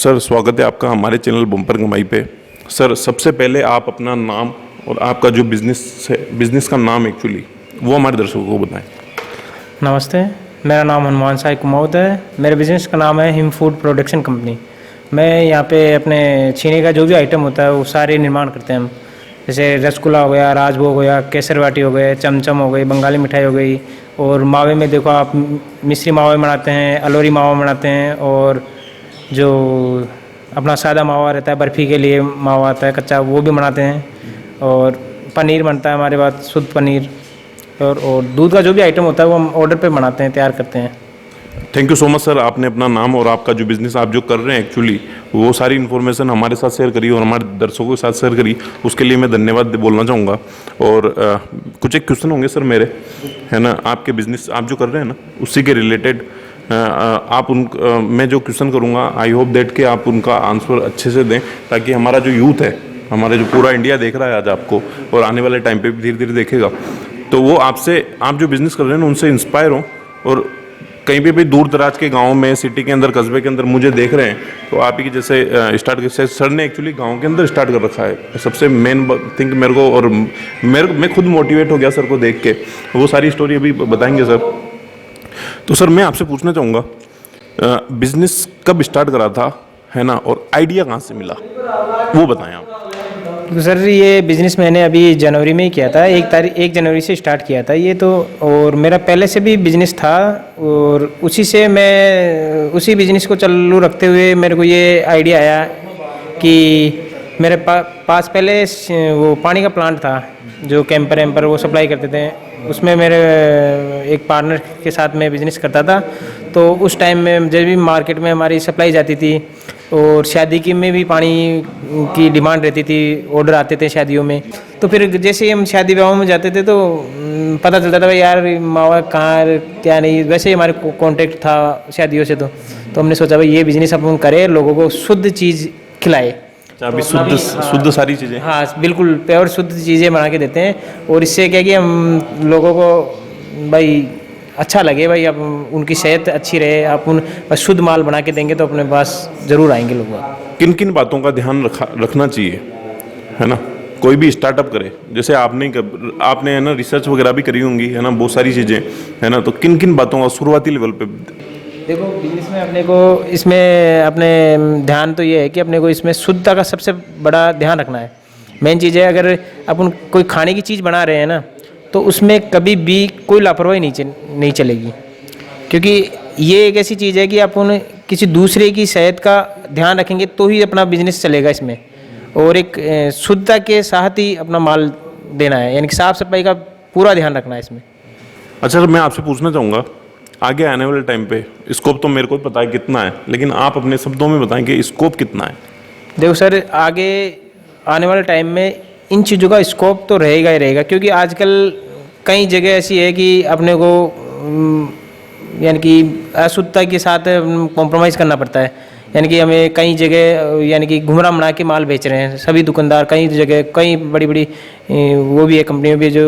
Sir स्वागत है आपका हमारे चैनल बम्पर कमाई पे। सर सबसे पहले आप अपना नाम और आपका जो बिज़नेस है, बिज़नेस का नाम एक्चुअली वो हमारे दर्शकों को बताएं। नमस्ते, मेरा नाम हनुमान साई कुमाऊत है। मेरे बिज़नेस का नाम है हिम फूड प्रोडक्शन कंपनी। मैं यहाँ पे अपने छीने का जो भी आइटम होता है वो सारे निर्माण करते हैं हम। जैसे रसगुल्ला हो गया, राजभोग हो गया, केसर बाटी हो गए, चमचम हो गई, बंगाली मिठाई हो गई, और मावे में देखो आप मिश्री मावा बनाते हैं, अलोरी मावा बनाते हैं, और जो अपना सादा मावा रहता है बर्फ़ी के लिए मावा आता है कच्चा, वो भी बनाते हैं। और पनीर बनता है हमारे पास, शुद्ध पनीर, और दूध का जो भी आइटम होता है वो हम ऑर्डर पे बनाते हैं, तैयार करते हैं। Thank you so much sir, आपने अपना नाम और आपका जो बिज़नेस आप जो कर रहे हैं एक्चुअली वो सारी इन्फॉर्मेशन हमारे साथ शेयर करी और हमारे दर्शकों के साथ शेयर करी, उसके लिए मैं धन्यवाद बोलना चाहूँगा। और कुछ एक क्वेश्चन होंगे सर मेरे, है ना, आपके बिज़नेस आप जो कर रहे हैं ना उसी के रिलेटेड आप मैं जो क्वेश्चन करूँगा आई होप दैट कि आप उनका आंसर अच्छे से दें, ताकि हमारा जो यूथ है, हमारे जो पूरा इंडिया देख रहा है आज आपको और आने वाले टाइम पे भी धीरे धीरे देखेगा, तो वो आपसे आप जो बिज़नेस कर रहे हैं ना उनसे इंस्पायर हो। और कहीं भी दूर दराज के गाँव में, सिटी के अंदर, कस्बे के अंदर मुझे देख रहे हैं तो आप ही की जैसे स्टार्ट कर, सर ने एक्चुअली गाँव के अंदर स्टार्ट कर रखा है। सबसे मेन थिंग मेरे को, और मैं खुद मोटिवेट हो गया सर को देख के। वो सारी स्टोरी अभी बताएंगे सर। तो सर मैं आपसे पूछना चाहूँगा, बिजनेस कब स्टार्ट करा था, है ना, और आइडिया कहाँ से मिला वो बताएं आप। तो सर ये बिज़नेस मैंने अभी जनवरी में ही किया था, 1 जनवरी से स्टार्ट किया था ये तो। और मेरा पहले से भी बिज़नेस था और उसी से मैं उसी बिज़नेस को चालू रखते हुए मेरे को ये आइडिया आया कि मेरे पास पहले वो पानी का प्लांट था जो कैंपर एम्पर वो सप्लाई करते थे। उसमें मेरे एक पार्टनर के साथ मैं बिज़नेस करता था। तो उस टाइम में जब भी मार्केट में हमारी सप्लाई जाती थी और शादी की में भी पानी की डिमांड रहती थी, ऑर्डर आते थे शादियों में। तो फिर जैसे ही हम शादी विवाह में जाते थे तो पता चलता था भाई यार मावा कहाँ क्या नहीं, वैसे ही हमारे कॉन्टेक्ट था शादियों से। तो हमने सोचा भाई ये बिज़नेस अपन करें, लोगों को शुद्ध चीज़ खिलाए। अभी शुद्ध सारी चीज़ें, हाँ बिल्कुल प्योर शुद्ध चीज़ें बना के देते हैं। और इससे क्या कि हम लोगों को भाई अच्छा लगे, भाई अब उनकी सेहत अच्छी रहे, आप उन शुद्ध माल बना के देंगे तो अपने पास ज़रूर आएंगे लोग। किन किन बातों का ध्यान रखना चाहिए, है ना, कोई भी स्टार्टअप करे। जैसे आपने है ना रिसर्च वगैरह भी करी होंगी, है ना, बहुत सारी चीज़ें, है ना, तो किन किन बातों का शुरुआती लेवल पे देखो बिजनेस में अपने को इसमें अपने ध्यान तो ये है कि अपने को इसमें शुद्धता का सबसे बड़ा ध्यान रखना है। मेन चीज़ है, अगर अपन कोई खाने की चीज़ बना रहे हैं ना तो उसमें कभी भी कोई लापरवाही नहीं चलेगी, क्योंकि ये एक ऐसी चीज़ है कि अपन किसी दूसरे की सेहत का ध्यान रखेंगे तो ही अपना बिजनेस चलेगा इसमें। और एक शुद्धता के साथ ही अपना माल देना है, यानी कि साफ़ सफाई का पूरा ध्यान रखना है इसमें। अच्छा सर मैं आपसे पूछना चाहूँगा, आगे आने वाले टाइम पे स्कोप तो मेरे को पता है कितना है, लेकिन आप अपने शब्दों में बताएं कि स्कोप कितना है। देखो सर आगे आने वाले टाइम में इन चीज़ों का स्कोप तो रहेगा ही रहेगा, क्योंकि आजकल कई जगह ऐसी है कि अपने को यानी कि अशुद्धता के साथ कॉम्प्रोमाइज़ करना पड़ता है। यानी कि हमें कई जगह यानी कि घुमरा बना के माल बेच रहे हैं सभी दुकानदार, कई जगह कई बड़ी बड़ी वो भी है कंपनियाँ भी जो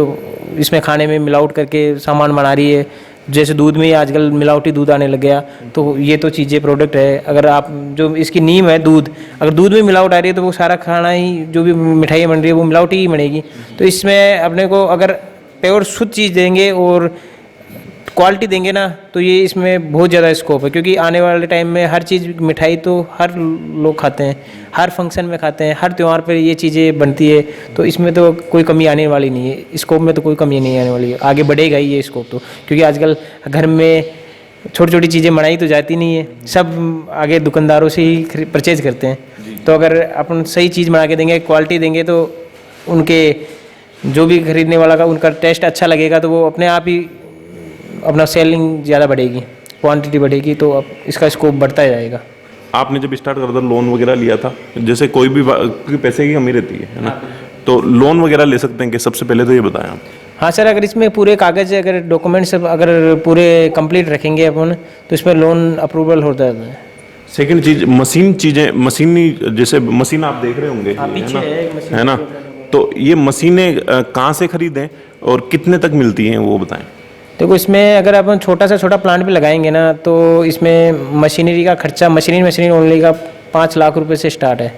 इसमें खाने में मिलावट करके सामान बना रही है। जैसे दूध में ही आजकल मिलावटी दूध आने लग गया, तो ये तो चीज़ें प्रोडक्ट है। अगर आप जो इसकी नीम है दूध, अगर दूध में मिलावट आ रही है तो वो सारा खाना ही जो भी मिठाइयाँ बन रही है वो मिलावटी ही बनेगी। तो इसमें अपने को अगर प्योर शुद्ध चीज़ देंगे और क्वालिटी देंगे ना तो ये इसमें बहुत ज़्यादा स्कोप है, क्योंकि आने वाले टाइम में हर चीज़ मिठाई तो हर लोग खाते हैं, हर फंक्शन में खाते हैं, हर त्यौहार पर ये चीज़ें बनती है। तो इसमें तो कोई कमी आने वाली नहीं है, स्कोप में तो कोई कमी नहीं आने वाली है, आगे बढ़ेगा ही ये स्कोप तो। क्योंकि आजकल घर में छोटी छोटी चीज़ें बनाई तो जाती नहीं है, सब आगे दुकानदारों से ही परचेज करते हैं। तो अगर अपन सही चीज़ बना के देंगे, क्वालिटी देंगे, तो उनके जो भी खरीदने वाला का उनका टेस्ट अच्छा लगेगा, तो वो अपने आप ही अपना सेलिंग ज़्यादा बढ़ेगी, क्वांटिटी बढ़ेगी, तो अब इसका स्कोप बढ़ता ही जाएगा। आपने जब स्टार्ट करा था लोन वगैरह लिया था, जैसे कोई भी पैसे की कमी रहती है ना, तो लोन वगैरह ले सकते हैं कि, सबसे पहले तो ये बताएं आप। हाँ सर, अगर इसमें पूरे कागज़ अगर डॉक्यूमेंट्स अगर पूरे कंप्लीट रखेंगे अपन तो इसमें लोन अप्रूवल होता है। सेकंड चीज़ मशीनी, जैसे मशीन आप देख रहे होंगे, है ना, तो ये मशीनें कहाँ से खरीदें और कितने तक मिलती हैं वो बताएं। देखो इसमें अगर अपन छोटा सा छोटा प्लांट भी लगाएंगे ना तो इसमें मशीनरी का खर्चा, मशीनरी ओनली का 5 लाख रुपए से स्टार्ट है।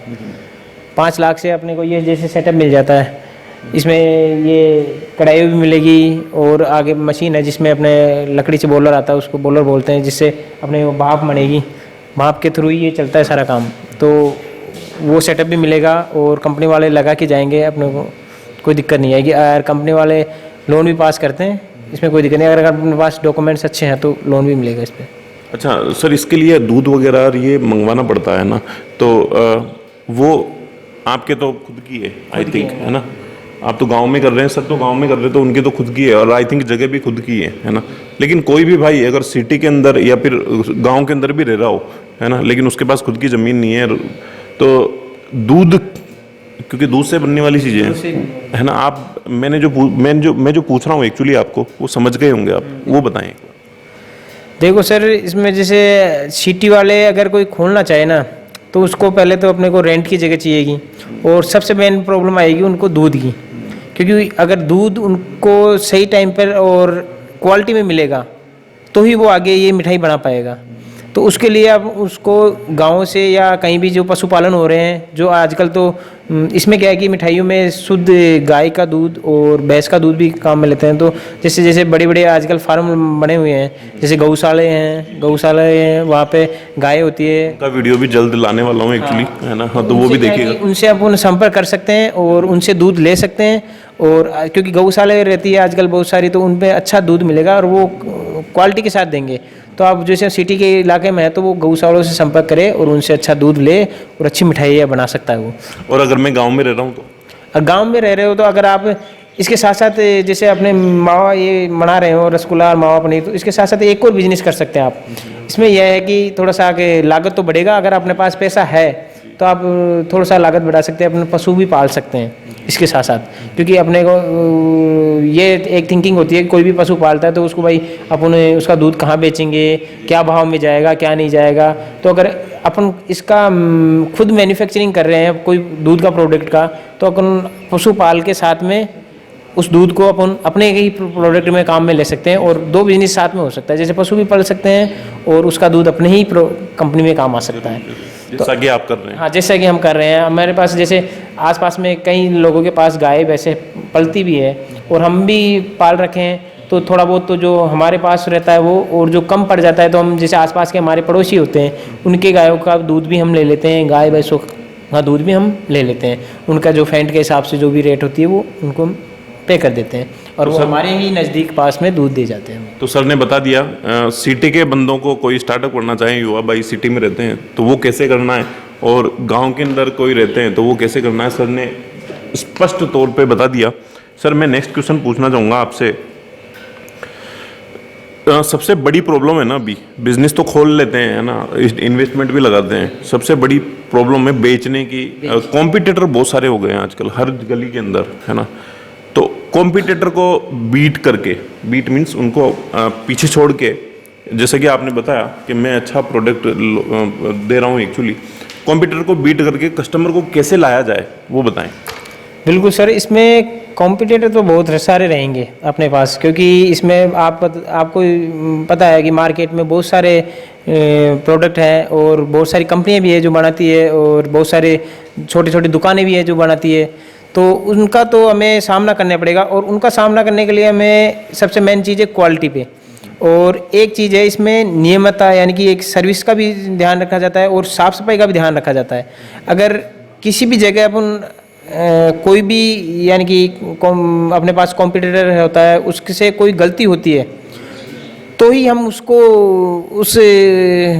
5 लाख से अपने को ये जैसे सेटअप मिल जाता है। इसमें ये कढ़ाई भी मिलेगी और आगे मशीन है जिसमें अपने लकड़ी से बॉलर आता है, उसको बॉलर बोलते हैं, जिससे अपने वो भाप बनेगी, भाप के थ्रू ही ये चलता है सारा काम। तो वो सेटअप भी मिलेगा और कंपनी वाले लगा के जाएंगे, अपने को कोई दिक्कत नहीं आएगी। अगर कंपनी वाले लोन भी पास करते हैं, इसमें कोई दिक्कत नहीं। अगर अपने पास डॉक्यूमेंट्स अच्छे हैं तो लोन भी मिलेगा इस पर। अच्छा सर, इसके लिए दूध वगैरह और ये मंगवाना पड़ता है ना, तो वो आपके तो खुद की है आई थिंक, है ना? आप तो गांव में कर रहे हैं, सर तो गांव में कर रहे हैं, तो उनकी तो खुद की है और आई थिंक जगह भी खुद की है ना? लेकिन कोई भी भाई अगर सिटी के अंदर या फिर गांव के अंदर भी रह रहा हो, है ना, लेकिन उसके पास खुद की ज़मीन नहीं है, तो दूध, क्योंकि दूध से बनने वाली चीज़ें हैं, है ना? आप मैं जो पूछ रहा हूँ एक्चुअली आपको वो समझ गए होंगे आप, वो बताएं। देखो सर, इसमें जैसे सिटी वाले अगर कोई खोलना चाहे ना, तो उसको पहले तो अपने को रेंट की जगह चाहिएगी और सबसे मेन प्रॉब्लम आएगी उनको दूध की, क्योंकि अगर दूध उनको सही टाइम पर और क्वालिटी में मिलेगा तो ही वो आगे ये मिठाई बना पाएगा। तो उसके लिए आप उसको गाँव से या कहीं भी जो पशुपालन हो रहे हैं, जो आजकल तो इसमें क्या है कि मिठाइयों में शुद्ध गाय का दूध और भैंस का दूध भी काम में लेते हैं। तो जैसे जैसे बड़े बड़े आजकल फार्म बने हुए हैं, जैसे गौशाले हैं, वहाँ पे गाय होती है। का वीडियो भी जल्द लाने वाला हूँ एक्चुअली, है ना? हाँ, तो वो भी देखिएगा। उनसे अपन संपर्क कर सकते हैं और उनसे दूध ले सकते हैं। और क्योंकि गौशाला रहती है आजकल बहुत सारी, तो उन पर अच्छा दूध मिलेगा और वो क्वालिटी के साथ देंगे। तो आप जैसे सिटी के इलाके में है तो वो गौशालों से संपर्क करे और उनसे अच्छा दूध ले और अच्छी मिठाइयाँ बना सकता है वो। और अगर मैं गांव में रह रहा हूँ तो? गांव में रह रहे हो तो अगर आप इसके साथ साथ जैसे अपने मावा ये बना रहे हो, रसगुल्ला और मावा पनीर, तो इसके साथ साथ एक और बिजनेस कर सकते हैं आप। इसमें यह है कि थोड़ा सा आगे लागत तो बढ़ेगा, अगर अपने पास पैसा है तो आप थोड़ा सा लागत बढ़ा सकते हैं, अपने पशु भी पाल सकते हैं इसके साथ साथ। क्योंकि अपने को ये एक थिंकिंग होती है कि कोई भी पशु पालता है तो उसको भाई अपन उसका दूध कहाँ बेचेंगे, क्या भाव में जाएगा, क्या नहीं जाएगा। तो अगर अपन इसका खुद मैन्युफैक्चरिंग कर रहे हैं कोई दूध का प्रोडक्ट का, तो अपन पशु पाल के साथ में उस दूध को अपन अपने ही प्रोडक्ट में काम में ले सकते हैं और दो बिजनेस साथ में हो सकता है। जैसे पशु भी पाल सकते हैं और उसका दूध अपने ही कंपनी में काम आ सकता है, जैसा कि आप कर रहे हैं। हाँ, जैसा कि हम कर रहे हैं। हमारे पास जैसे आसपास में कई लोगों के पास गाय वैसे पलती भी है और हम भी पाल रखे हैं, तो थोड़ा बहुत तो जो हमारे पास रहता है वो, और जो कम पड़ जाता है तो हम जैसे आसपास के हमारे पड़ोसी होते हैं उनके गायों का दूध भी हम ले लेते हैं, गाय भैंसों का दूध भी हम ले लेते हैं। उनका जो फैंट के हिसाब से जो भी रेट होती है वो उनको पे कर देते हैं और वो हमारे ही नज़दीक पास में दूध दे जाते हैं। तो सर ने बता दिया, सिटी के बंदों को कोई स्टार्टअप करना चाहे, युवा भाई सिटी में रहते हैं तो वो कैसे करना है, और गांव के अंदर कोई रहते हैं तो वो कैसे करना है, सर ने स्पष्ट तौर पे बता दिया। सर मैं नेक्स्ट क्वेश्चन पूछना चाहूँगा आपसे। सबसे बड़ी प्रॉब्लम है ना, अभी बिजनेस तो खोल लेते हैं, है ना, इन्वेस्टमेंट भी लगाते हैं, सबसे बड़ी प्रॉब्लम है बेचने की। कॉम्पिटिटर बहुत सारे हो गए हैं आजकल हर गली के अंदर, है ना? तो कॉम्पिटिटर को बीट करके, बीट मीन्स उनको पीछे छोड़ के, जैसे कि आपने बताया कि मैं अच्छा प्रोडक्ट दे रहा हूँ, एक्चुअली कॉम्पिटिटर को बीट करके कस्टमर को कैसे लाया जाए वो बताएं। बिल्कुल सर, इसमें कॉम्पिटिटर तो बहुत सारे रहेंगे अपने पास, क्योंकि इसमें आपको पता है कि मार्केट में बहुत सारे प्रोडक्ट हैं और बहुत सारी कंपनियां भी है जो बनाती है और बहुत सारे छोटी छोटी दुकानें भी है जो बनाती है। तो उनका तो हमें सामना करना पड़ेगा और उनका सामना करने के लिए हमें सबसे मेन चीज़ है क्वालिटी पे, और एक चीज़ है इसमें नियमितता, यानी कि एक सर्विस का भी ध्यान रखा जाता है और साफ़ सफाई का भी ध्यान रखा जाता है। अगर किसी भी जगह अपन कोई भी यानी कि अपने पास कॉम्पिटिटर होता है उससे कोई गलती होती है तो ही हम उसको उस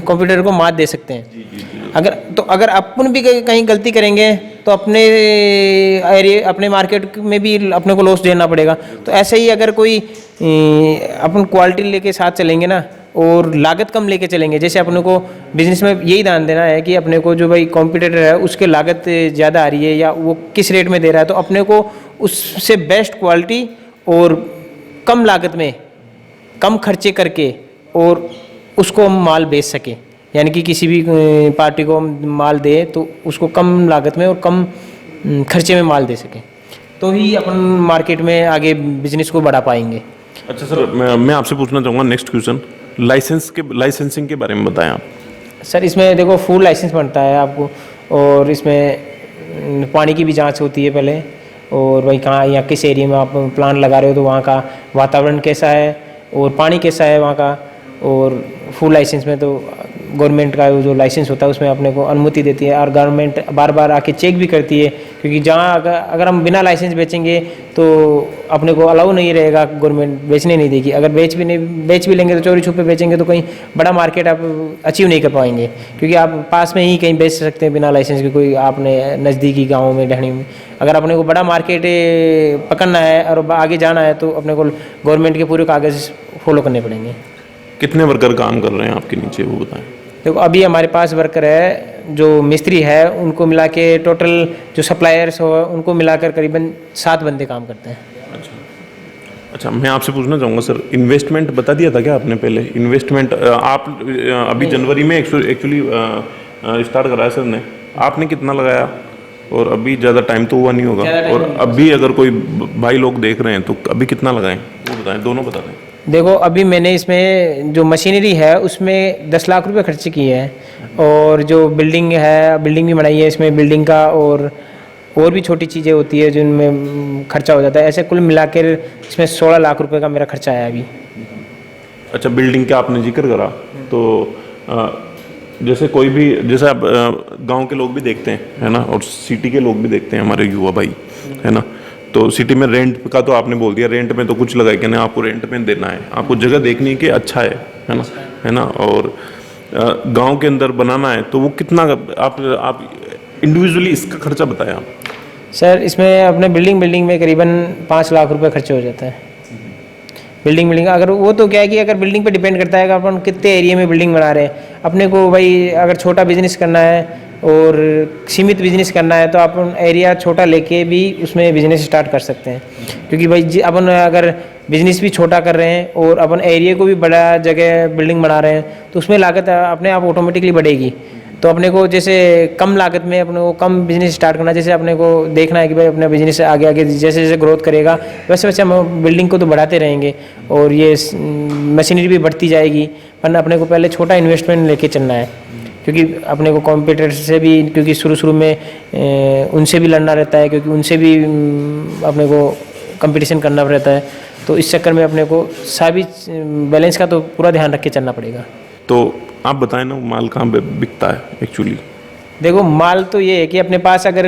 कॉम्पिटिटर को मात दे सकते हैं। अगर अपन भी कहीं गलती करेंगे तो अपने एरिया अपने मार्केट में भी अपने को लॉस देना पड़ेगा। तो ऐसे ही अगर कोई अपन क्वालिटी लेके साथ चलेंगे ना और लागत कम लेके चलेंगे, जैसे अपने को बिजनेस में यही ध्यान देना है कि अपने को जो भाई कॉम्पिटिटर है उसके लागत ज़्यादा आ रही है या वो किस रेट में दे रहा है, तो अपने को उससे बेस्ट क्वालिटी और कम लागत में कम खर्चे करके और उसको हम माल बेच सकें। यानी कि किसी भी पार्टी को हम माल दे तो उसको कम लागत में और कम खर्चे में माल दे सकें, तो ही अपन मार्केट में आगे बिजनेस को बढ़ा पाएंगे। अच्छा सर, मैं आपसे पूछना चाहूँगा नेक्स्ट क्वेश्चन, लाइसेंसिंग के बारे में बताएं आप। सर इसमें देखो फूड लाइसेंस बनता है आपको, और इसमें पानी की भी जांच होती है पहले, और वही कहाँ या किस एरिया में आप प्लांट लगा रहे हो तो वहाँ का वातावरण कैसा है और पानी कैसा है वहाँ का। और फूड लाइसेंस में तो गवर्नमेंट का जो लाइसेंस होता है उसमें अपने को अनुमति देती है, और गवर्नमेंट बार बार आके चेक भी करती है, क्योंकि जहाँ अगर हम बिना लाइसेंस बेचेंगे तो अपने को अलाउ नहीं रहेगा, गवर्नमेंट बेचने नहीं देगी। अगर बेच भी लेंगे तो चोरी छुपे बेचेंगे तो कहीं बड़ा मार्केट आप अचीव नहीं कर पाएंगे, क्योंकि आप पास में ही कहीं बेच सकते हैं बिना लाइसेंस के, कोई आपने नज़दीकी गाँव में ढहनी में। अगर अपने को बड़ा मार्केट पकड़ना है और आगे जाना है तो अपने को गवर्नमेंट के पूरे कागज़ फॉलो करने पड़ेंगे। कितने वर्कर काम कर रहे हैं आपके नीचे, वो बताएं। देखो अभी हमारे पास वर्कर है, जो मिस्त्री है उनको मिला के टोटल जो सप्लायर्स हो उनको मिलाकर करीबन 7 बंदे काम करते हैं। अच्छा, मैं आपसे पूछना चाहूँगा सर, इन्वेस्टमेंट बता दिया था क्या आपने पहले? इन्वेस्टमेंट आप अभी जनवरी में एक्चुअली स्टार्ट कराया सर ने, आपने कितना लगाया? और अभी ज़्यादा टाइम तो हुआ नहीं होगा, और अभी अगर कोई भाई लोग देख रहे हैं तो अभी कितना लगाएं वो बताएं, दोनों बता दें। देखो अभी मैंने इसमें जो मशीनरी है उसमें 10 लाख रुपए खर्च किए हैं, और जो बिल्डिंग है, बिल्डिंग भी बनाई है इसमें, बिल्डिंग का और भी छोटी चीज़ें होती है जिनमें खर्चा हो जाता है। ऐसे कुल मिलाकर इसमें 16 लाख रुपए का मेरा खर्चा आया अभी। अच्छा, बिल्डिंग का आपने जिक्र करा तो जैसे कोई भी, जैसे आप गांव के लोग भी देखते हैं है ना, और सिटी के लोग भी देखते हैं हमारे युवा भाई है ना, तो सिटी में रेंट का तो आपने बोल दिया, रेंट में तो कुछ लगाए कि नहीं, आपको रेंट में देना है, आपको जगह देखनी है कि अच्छा है ना, और गांव के अंदर बनाना है तो वो कितना आप इंडिविजुअली इसका खर्चा बताएं आप। सर इसमें अपने बिल्डिंग में करीबन 5 लाख रुपए खर्च हो जाता है। बिल्डिंग अगर वो तो क्या है कि अगर बिल्डिंग पे डिपेंड करता है कि अपन कितने एरिया में बिल्डिंग बना रहे हैं। अपने को भाई अगर छोटा बिजनेस करना है और सीमित बिजनेस करना है तो अपन एरिया छोटा लेके भी उसमें बिजनेस स्टार्ट कर सकते हैं, क्योंकि भाई अपन अगर बिजनेस भी छोटा कर रहे हैं और अपन एरिया को भी बड़ा जगह बिल्डिंग बना रहे हैं तो उसमें लागत अपने आप ऑटोमेटिकली बढ़ेगी। तो अपने को जैसे कम लागत में अपने को कम बिजनेस स्टार्ट करना, जैसे अपने को देखना है कि भाई अपना बिजनेस आगे जैसे जैसे ग्रोथ करेगा वैसे वैसे हम बिल्डिंग को तो बढ़ाते रहेंगे और ये मशीनरी भी बढ़ती जाएगी, वरना अपने को पहले छोटा इन्वेस्टमेंट लेके चलना है, क्योंकि अपने को कॉम्पिटिटर से भी, क्योंकि शुरू में उनसे भी लड़ना रहता है, क्योंकि उनसे भी अपने को कंपटीशन करना रहता है। तो इस चक्कर में अपने को सभी बैलेंस का तो पूरा ध्यान रख के चलना पड़ेगा। तो आप बताएं ना, माल कहाँ पे बिकता है एक्चुअली? देखो माल तो ये है कि अपने पास अगर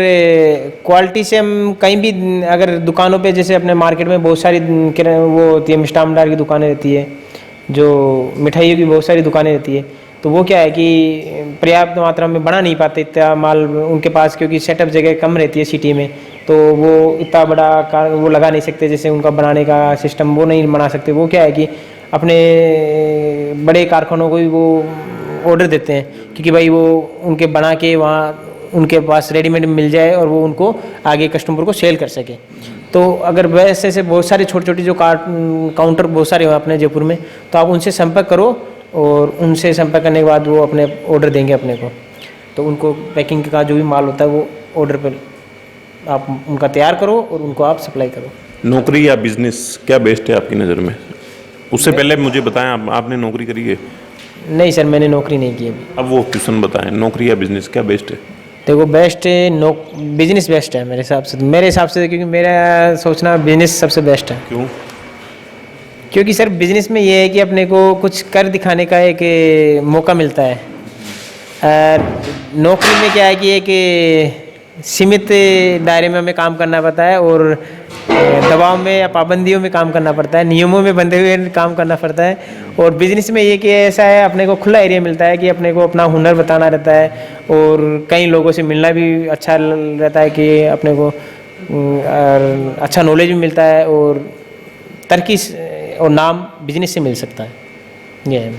क्वालिटी से हम कहीं भी अगर दुकानों पे, जैसे अपने मार्केट में बहुत सारी वो होती है, मिष्ठान भंडार की दुकानें रहती है, जो मिठाइयों की बहुत सारी दुकानें रहती है, तो वो क्या है कि पर्याप्त मात्रा में बना नहीं पाते इतना माल उनके पास, क्योंकि सेटअप जगह कम रहती है सिटी में, तो वो इतना बड़ा वो लगा नहीं सकते, जैसे उनका बनाने का सिस्टम वो नहीं बना सकते। वो क्या है कि अपने बड़े कारखानों को भी वो ऑर्डर देते हैं, क्योंकि भाई वो उनके बना के वहाँ उनके पास रेडीमेड मिल जाए और वो उनको आगे कस्टमर को सेल कर सके। तो अगर वैसे ऐसे बहुत सारे छोटे छोटे जो काउंटर बहुत सारे हैं अपने जयपुर में, तो आप उनसे संपर्क करो और उनसे संपर्क करने के बाद वो अपने ऑर्डर देंगे अपने को, तो उनको पैकिंग का जो भी माल होता है वो ऑर्डर पर आप उनका तैयार करो और उनको आप सप्लाई करो। नौकरी या बिजनेस क्या बेस्ट है आपकी नज़र में? उससे पहले मुझे बताएं, आपने नौकरी करी है? नहीं सर, मैंने नौकरी नहीं की अभी। अब वो क्वेश्चन बताएं, नौकरी या बिजनेस क्या बेस्ट है? देखो बेस्ट बिजनेस बेस्ट है मेरे हिसाब से, क्योंकि मेरा सोचना बिजनेस सबसे बेस्ट है। क्यों? क्योंकि सर बिजनेस में ये है कि अपने को कुछ कर दिखाने का एक मौका मिलता है, नौकरी में क्या है कि एक सीमित दायरे में हमें काम करना पड़ता है और दबाव में या पाबंदियों में काम करना पड़ता है, नियमों में बंधे हुए काम करना पड़ता है। और बिजनेस में ये कि ऐसा है, अपने को खुला एरिया मिलता है कि अपने को अपना हुनर बताना रहता है और कई लोगों से मिलना भी अच्छा रहता है, कि अपने को अच्छा नॉलेज भी मिलता है और तरक्की और नाम बिजनेस से मिल सकता है। ये है।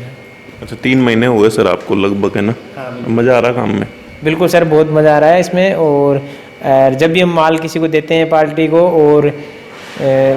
अच्छा, 3 महीने हुए सर आपको लगभग, है ना? हाँ, मज़ा आ रहा काम में? बिल्कुल सर, बहुत मज़ा आ रहा है इसमें। और जब भी हम माल किसी को देते हैं पार्टी को और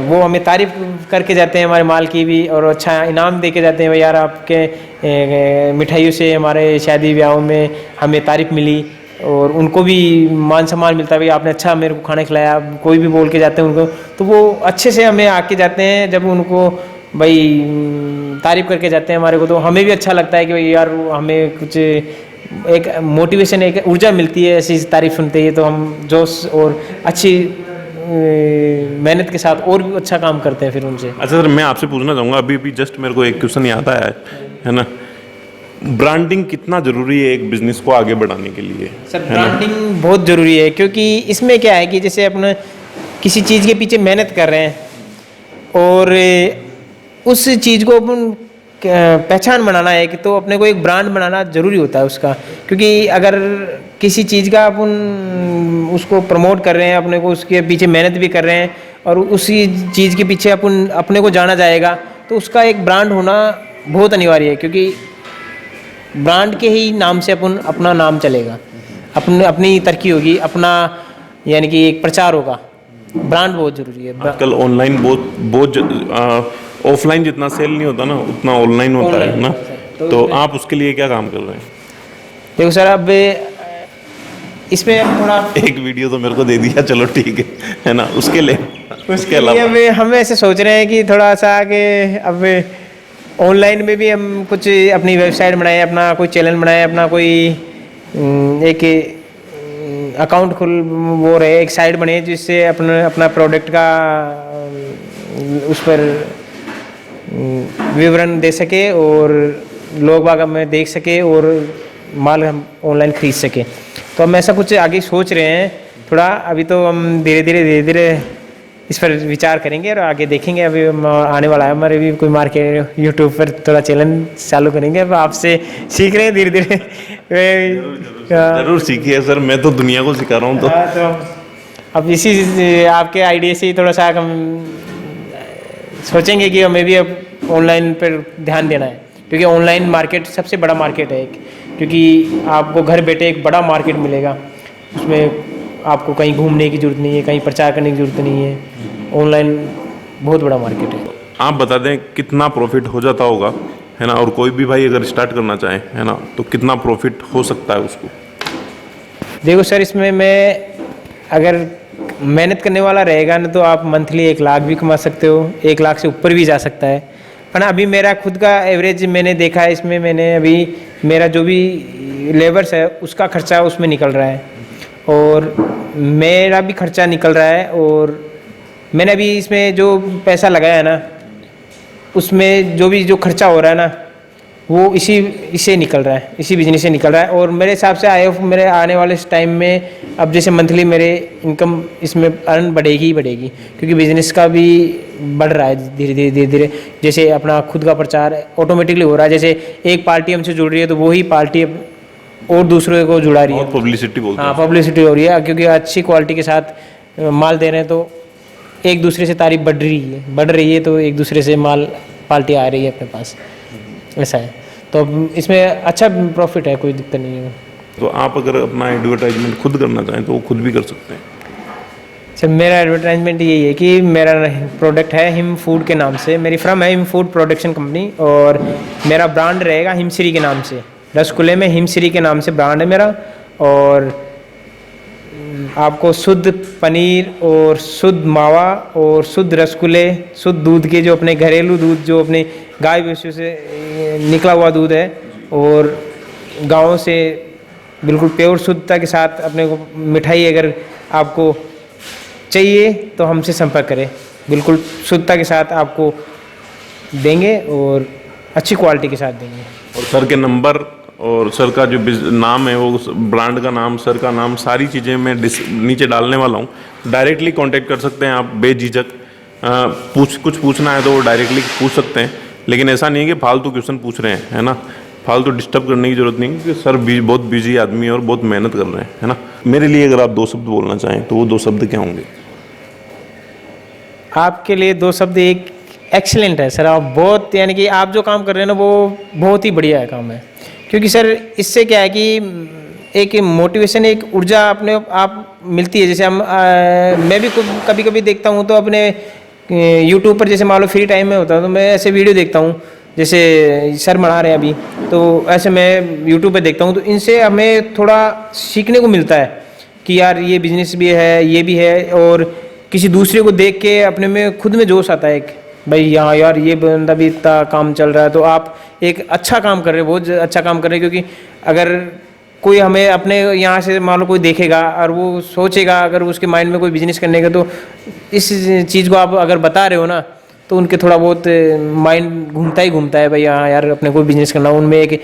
वो हमें तारीफ़ करके जाते हैं हमारे माल की भी, और अच्छा इनाम दे के जाते हैं, यार आपके मिठाइयों से हमारे शादी ब्याहों में हमें तारीफ़ मिली, और उनको भी मान सम्मान मिलता है, भाई आपने अच्छा मेरे को खाना खिलाया, कोई भी बोल के जाते हैं उनको, तो वो अच्छे से हमें आके जाते हैं। जब उनको भाई तारीफ़ करके जाते हैं हमारे को, तो हमें भी अच्छा लगता है कि भाई यार हमें कुछ एक मोटिवेशन, एक ऊर्जा मिलती है ऐसी तारीफ़ सुनते ही, तो हम जोश और अच्छी मेहनत के साथ और भी अच्छा काम करते हैं फिर उनसे। अच्छा सर, मैं आपसे पूछना चाहूँगा, अभी भी जस्ट मेरे को एक क्वेश्चन याद आया है ना, ब्रांडिंग कितना ज़रूरी है एक बिजनेस को आगे बढ़ाने के लिए? सर ब्रांडिंग बहुत ज़रूरी है, क्योंकि इसमें क्या है कि जैसे अपन किसी चीज़ के पीछे मेहनत कर रहे हैं और उस चीज़ को अपन पहचान बनाना है कि, तो अपने को एक ब्रांड बनाना ज़रूरी होता है उसका। क्योंकि अगर किसी चीज़ का अपन उसको प्रमोट कर रहे हैं, अपने को उसके पीछे मेहनत भी कर रहे हैं और उसी चीज़ के पीछे अपन अपने को जाना जाएगा, तो उसका एक ब्रांड होना बहुत अनिवार्य है। क्योंकि ब्रांड के ही नाम से अपन अपना नाम चलेगा, अपनी तरक्की होगी, अपना यानी कि एक प्रचार होगा। ब्रांड बहुत ज़रूरी है। आजकल ऑनलाइन बहुत ऑफलाइन जितना सेल नहीं होता ना, उतना ऑनलाइन होता है ना, तो आप उसके लिए क्या काम कर रहे हैं? देखो सर, अब इसमें थोड़ा एक वीडियो तो मेरे को दे दिया, चलो ठीक है ना, उसके लिए अब हम ऐसे सोच रहे हैं कि थोड़ा सा कि अब ऑनलाइन में भी हम कुछ अपनी वेबसाइट बनाए, अपना कोई चैनल बनाए, अपना कोई एक अकाउंट वो रहे, एक साइट बने जिससे अपना प्रोडक्ट का उस पर विवरण दे सके और लोग बाग हमें देख सके और माल हम ऑनलाइन खरीद सके। तो हम ऐसा कुछ आगे सोच रहे हैं थोड़ा। अभी तो हम धीरे धीरे इस पर विचार करेंगे और आगे देखेंगे। अभी आने वाला है हमारे भी कोई मार्केट, यूट्यूब पर थोड़ा चैनल चालू करेंगे। अब आपसे सीख रहे हैं धीरे धीरे। जरूर सीखिए सर, मैं तो दुनिया को सिखा रहा हूँ। तो अब इसी आपके आइडिया से ही थोड़ा सा हम सोचेंगे कि हमें भी अब ऑनलाइन पर ध्यान देना है, क्योंकि ऑनलाइन मार्केट सबसे बड़ा मार्केट है एक। क्योंकि आपको घर बैठे एक बड़ा मार्केट मिलेगा, उसमें आपको कहीं घूमने की ज़रूरत नहीं है, कहीं प्रचार करने की ज़रूरत नहीं है। ऑनलाइन बहुत बड़ा मार्केट है। आप बता दें कितना प्रॉफिट हो जाता होगा, है ना, और कोई भी भाई अगर स्टार्ट करना चाहे, है ना, तो कितना प्रॉफिट हो सकता है उसको? देखो सर, इसमें मैं अगर मेहनत करने वाला रहेगा ना, तो आप मंथली 1 लाख भी कमा सकते हो, 1 लाख से ऊपर भी जा सकता है। पर ना अभी मेरा खुद का एवरेज मैंने देखा है, इसमें मैंने अभी मेरा जो भी लेबर्स है उसका खर्चा उसमें निकल रहा है और मेरा भी खर्चा निकल रहा है। और मैंने अभी इसमें जो पैसा लगाया है ना, उसमें जो खर्चा हो रहा है ना, वो इससे निकल रहा है, इसी बिजनेस से निकल रहा है। और मेरे हिसाब से मेरे आने वाले टाइम में अब जैसे मंथली मेरे इनकम इसमें अर्न बढ़ेगी ही बढ़ेगी, क्योंकि बिजनेस का भी बढ़ रहा है धीरे धीरे। जैसे अपना खुद का प्रचार ऑटोमेटिकली हो रहा है, जैसे एक पार्टी हमसे जुड़ रही है तो वही पार्टी और दूसरों को जुड़ा रही है। पब्लिसिटी बोलते हैं। हाँ, पब्लिसिटी हो रही है, क्योंकि अच्छी क्वालिटी के साथ माल दे रहे हैं, तो एक दूसरे से तारीफ बढ़ रही है, तो एक दूसरे से माल पार्टी आ रही है अपने पास, ऐसा है। तो इसमें अच्छा प्रॉफिट है, कोई दिक्कत नहीं है। तो आप अगर अपना एडवर्टाइजमेंट खुद करना चाहें तो वो खुद भी कर सकते हैं। सर मेरा एडवर्टाइजमेंट यही है कि मेरा प्रोडक्ट है हिम फूड के नाम से, मेरी फर्म है हिम फूड प्रोडक्शन कंपनी, और मेरा ब्रांड रहेगा हिमश्री के नाम से। रसगुल्ले में हिमश्री के नाम से ब्रांड है मेरा। और आपको शुद्ध पनीर और शुद्ध मावा और शुद्ध रसगुल्ले, शुद्ध दूध के, जो अपने घरेलू दूध, जो अपने गाय भैंसों से निकला हुआ दूध है और गाँव से बिल्कुल प्योर शुद्धता के साथ अपने को मिठाई अगर आपको चाहिए तो हमसे संपर्क करें। बिल्कुल शुद्धता के साथ आपको देंगे और अच्छी क्वालिटी के साथ देंगे। और सर के नंबर और सर का जो नाम है, वो ब्रांड का नाम, सर का नाम, सारी चीज़ें मैं नीचे डालने वाला हूँ। डायरेक्टली कांटेक्ट कर सकते हैं आप बेझिझक। कुछ पूछना है तो वो डायरेक्टली पूछ सकते हैं, लेकिन ऐसा नहीं है कि फालतू क्वेश्चन पूछ रहे हैं, है ना। फालतू डिस्टर्ब करने की ज़रूरत नहीं, क्योंकि सर बहुत बिजी आदमी है और बहुत मेहनत कर रहे हैं, है ना। मेरे लिए अगर आप 2 शब्द बोलना चाहें तो वो 2 शब्द क्या होंगे? आपके लिए 2 शब्द, एक एक्सीलेंट है सर। आप बहुत, यानी कि आप जो काम कर रहे हैं ना, वो बहुत ही बढ़िया है काम है। क्योंकि सर इससे क्या है कि एक मोटिवेशन, एक ऊर्जा अपने आप मिलती है। जैसे मैं भी कभी कभी देखता हूँ तो अपने यूट्यूब पर, जैसे मान लो फ्री टाइम में होता है तो मैं ऐसे वीडियो देखता हूँ, जैसे सर बना रहे हैं अभी, तो ऐसे मैं यूट्यूब पे देखता हूँ, तो इनसे हमें थोड़ा सीखने को मिलता है कि यार ये बिजनेस भी है, ये भी है। और किसी दूसरे को देख के अपने में खुद में जोश आता है एक भाई यहाँ यार ये बंदा भी इतना काम चल रहा है, तो आप एक अच्छा काम कर रहे हो, बहुत अच्छा काम कर रहे हो। क्योंकि अगर कोई हमें अपने यहाँ से मान लो कोई देखेगा और वो सोचेगा, अगर उसके माइंड में कोई बिजनेस करने का, तो इस चीज़ को आप अगर बता रहे हो ना, तो उनके थोड़ा बहुत माइंड घूमता है भाई हाँ यार अपने को बिजनेस करना, उनमें एक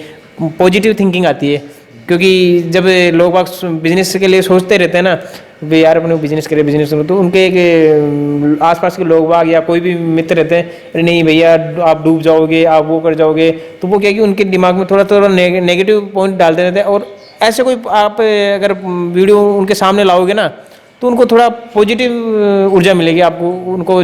पॉजिटिव थिंकिंग आती है। क्योंकि जब लोग बिजनेस के लिए सोचते रहते हैं ना, वे यार अपने बिजनेस करें, तो उनके एक आसपास के लोग बाग या कोई भी मित्र रहते हैं, अरे नहीं भैया आप डूब जाओगे, आप वो कर जाओगे, तो वो क्या कि उनके दिमाग में थोड़ा थोड़ा नेगेटिव पॉइंट डालते रहते हैं। और ऐसे कोई आप अगर वीडियो उनके सामने लाओगे ना, तो उनको थोड़ा पॉजिटिव ऊर्जा मिलेगी, आपको उनको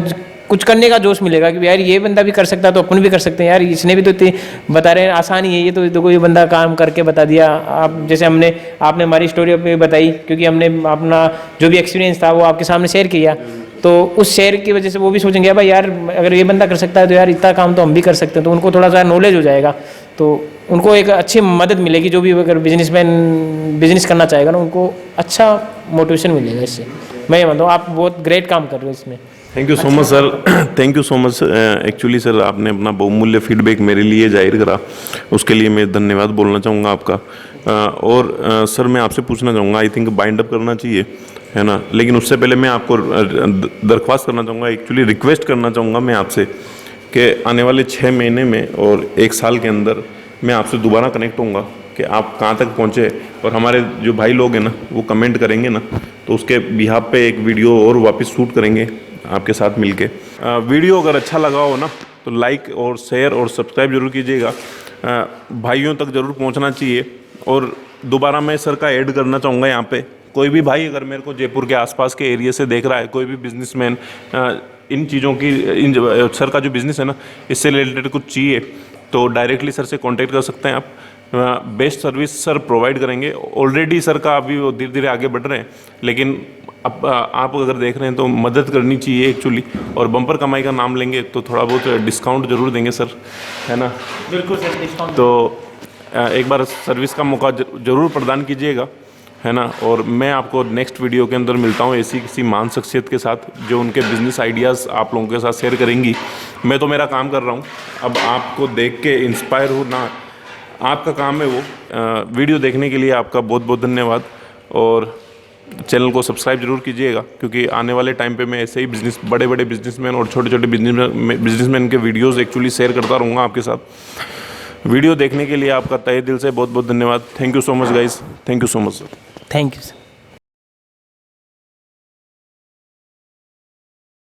कुछ करने का जोश मिलेगा कि यार ये बंदा भी कर सकता है तो अपन भी कर सकते हैं यार, इसने भी तो इतनी बता रहे हैं आसान ही है ये, तो देखो ये बंदा काम करके बता दिया। आप जैसे आपने हमारी स्टोरी पे बताई, क्योंकि हमने अपना जो भी एक्सपीरियंस था वो आपके सामने शेयर किया, तो उस शेयर की वजह से वो भी सोचेंगे भाई यार अगर ये बंदा कर सकता है तो यार इतना काम तो हम भी कर सकते हैं, तो उनको थोड़ा सा नॉलेज हो जाएगा, तो उनको एक अच्छी मदद मिलेगी। जो भी अगर बिजनेस करना चाहेगा ना, उनको अच्छा मोटिवेशन मिलेगा इससे। मैं ये मानता हूँ आप बहुत ग्रेट काम कर रहे हो इसमें। Thank you so much sir, thank you so much. Actually sir आपने अपना बहुमूल्य फीडबैक मेरे लिए जाहिर करा, उसके लिए मैं धन्यवाद बोलना चाहूँगा आपका। और सर मैं आपसे पूछना चाहूँगा, आई थिंक बाइंड अप करना चाहिए, है ना, लेकिन उससे पहले मैं आपको दरख्वास्त करना चाहूँगा, एक्चुअली रिक्वेस्ट करना चाहूँगा मैं आपसे कि आने वाले 6 महीने में और 1 साल के अंदर मैं आपसे दोबारा कनेक्ट होऊंगा कि आप कहाँ तक पहुँचे, और हमारे जो भाई लोग हैं ना वो कमेंट करेंगे ना, तो उसके बिहाफ पे एक वीडियो और वापस शूट करेंगे आपके साथ मिलके। वीडियो अगर अच्छा लगा हो ना तो लाइक और शेयर और सब्सक्राइब जरूर कीजिएगा, भाइयों तक जरूर पहुंचना चाहिए। और दोबारा मैं सर का ऐड करना चाहूँगा यहाँ पे, कोई भी भाई अगर मेरे को जयपुर के आसपास के एरिया से देख रहा है, कोई भी बिजनेसमैन इन चीज़ों की सर का जो बिज़नेस है ना इससे रिलेटेड कुछ चाहिए, तो डायरेक्टली सर से कांटेक्ट कर सकते हैं आप। बेस्ट सर्विस सर प्रोवाइड करेंगे। ऑलरेडी सर का अभी वो धीरे धीरे आगे बढ़ रहे हैं, लेकिन अब आप अगर देख रहे हैं तो मदद करनी चाहिए एक्चुअली, और बम्पर कमाई का नाम लेंगे तो थोड़ा बहुत डिस्काउंट जरूर देंगे सर, है ना। बिल्कुल सर, डिस्काउंट तो एक बार सर्विस का मौका जरूर प्रदान कीजिएगा, है ना। और मैं आपको नेक्स्ट वीडियो के अंदर मिलता हूँ ऐसी किसी महान शख्सियत के साथ जो उनके बिजनेस आइडियाज़ आप लोगों के साथ शेयर करेंगी। मैं तो मेरा काम कर रहा हूँ, अब आपको देख के इंस्पायर हो ना, आपका काम है वो। वीडियो देखने के लिए आपका बहुत बहुत धन्यवाद, और चैनल को सब्सक्राइब जरूर कीजिएगा, क्योंकि आने वाले टाइम पे मैं ऐसे ही बड़े बड़े बिजनेसमैन और छोटे छोटे बिजनेसमैन के वीडियोस एक्चुअली शेयर करता रहूँगा आपके साथ। वीडियो देखने के लिए आपका तहे दिल से बहुत बहुत धन्यवाद। Thank you so much guys, thank you so much sir. Thank you sir.